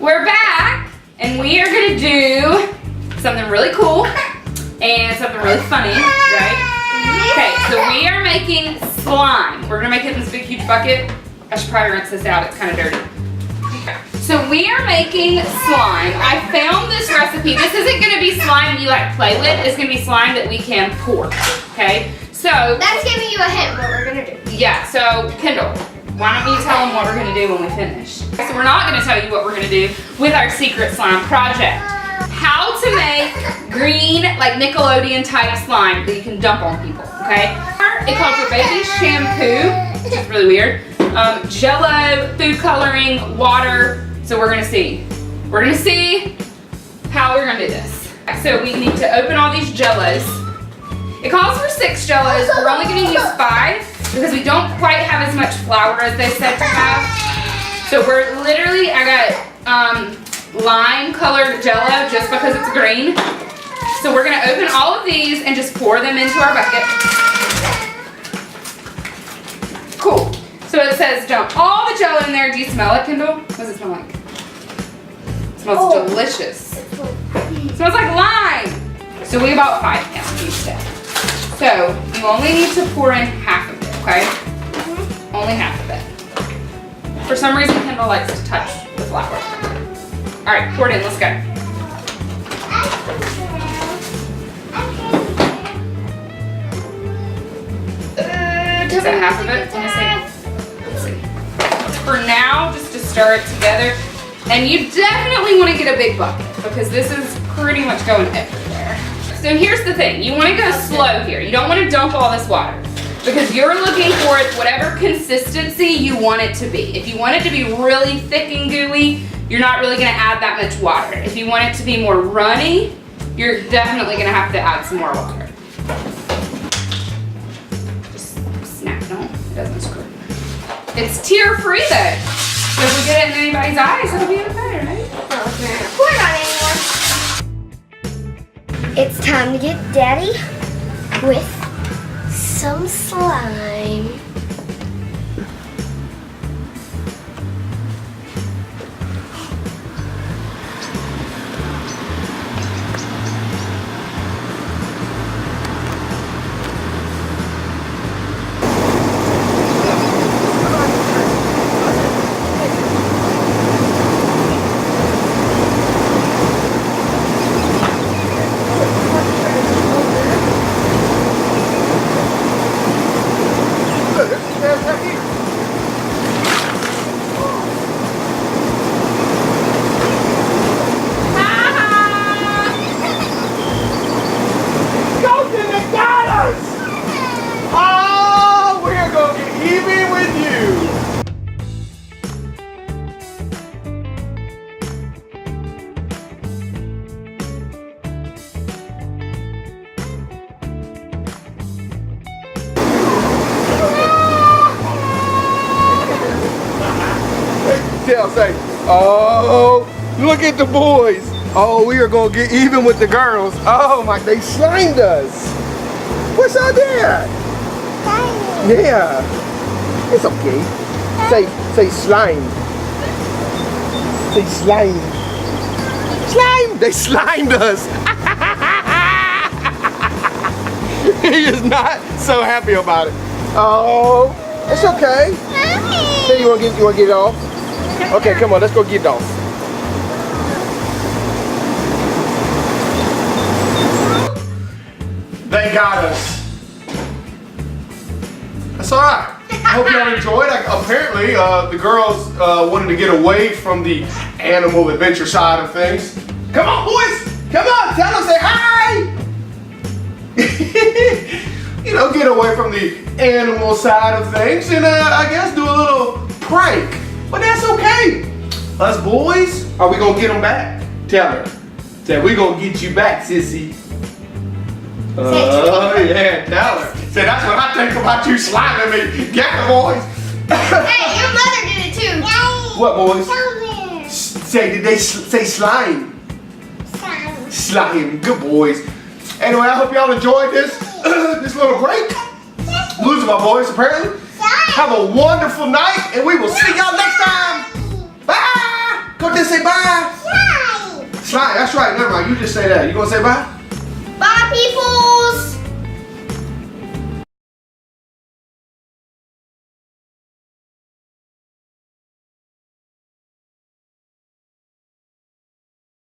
We're back, and we are gonna do something really cool and something really funny, right? Okay, so we are making slime. We're gonna make it in this big, huge bucket. I should probably rinse this out, it's kind of dirty. So we are making slime. I found this recipe. This isn't gonna be slime you like play with. It's gonna be slime that we can pour, okay? So that's giving you a hint what we're gonna do. Yeah, so Kendall, why don't you tell them what we're gonna do when we finish? So we're not gonna tell you what we're gonna do with our secret slime project. How to make green, like Nickelodeon type slime that you can dump on people, okay? It calls for baby shampoo, which is really weird. Jello, food coloring, water. So we're gonna see. We're gonna see how we're gonna do this. So we need to open all these Jellos. It calls for 6 Jellos. We're only gonna use 5 because we don't quite have as much flour as they said to have. So we're literally, I got lime colored Jello just because it's green. So we're gonna open all of these and just pour them into our bucket. Cool. So it says dump all the Jello in there. Do you smell it, Kendall? What does it smell like? It smells delicious. It smells like lime. So we bought 5 pounds each day. So you only need to pour in half of it, okay? Only half of it. For some reason, Kendall likes to touch the flour. All right, pour it in, let's go. Is that half of it? Let's see. For now, just to stir it together. And you definitely want to get a big bucket because this is pretty much going everywhere. So here's the thing, you want to go slow here. You don't want to dump all this water because you're looking for whatever consistency you want it to be. If you want it to be really thick and gooey, you're not really going to add that much water. If you want it to be more runny, you're definitely going to have to add some more water. Just snap it on, it doesn't screw. It's tear-free though. So if we get it in anybody's eyes, it'll be even better, right? Pour it on anymore. It's time to get Daddy with some slime. Say, oh, look at the boys. Oh, we are gonna get even with the girls. Oh my, they slimed us. What's out there? Yeah, it's okay. Say slime. Say slime. Slime. They slimed us. He is not so happy about it. Oh, it's okay. Say you wanna get it off? Okay, come on, let's go get it off. They got us. That's all right. I hope y'all enjoyed. Apparently, the girls wanted to get away from the animal adventure side of things. Come on, boys. Come on, tell them, say hi. You know, get away from the animal side of things and I guess do a little prank. But that's okay. Us boys, are we gonna get them back? Tell her. Say, we gonna get you back, sissy. Oh yeah, tell her. Say, that's what I think about you sliming me. Get it, boys. Hey, your mother did it too. What, boys? Say, did they say slime? Slime. Good boys. Anyway, I hope y'all enjoyed this this little break. Losing my voice, apparently. Have a wonderful night, and we will see y'all next time. Bye. Go just say bye. Nah, that's right. Never mind. You just say that. You gonna say bye? Bye, peoples.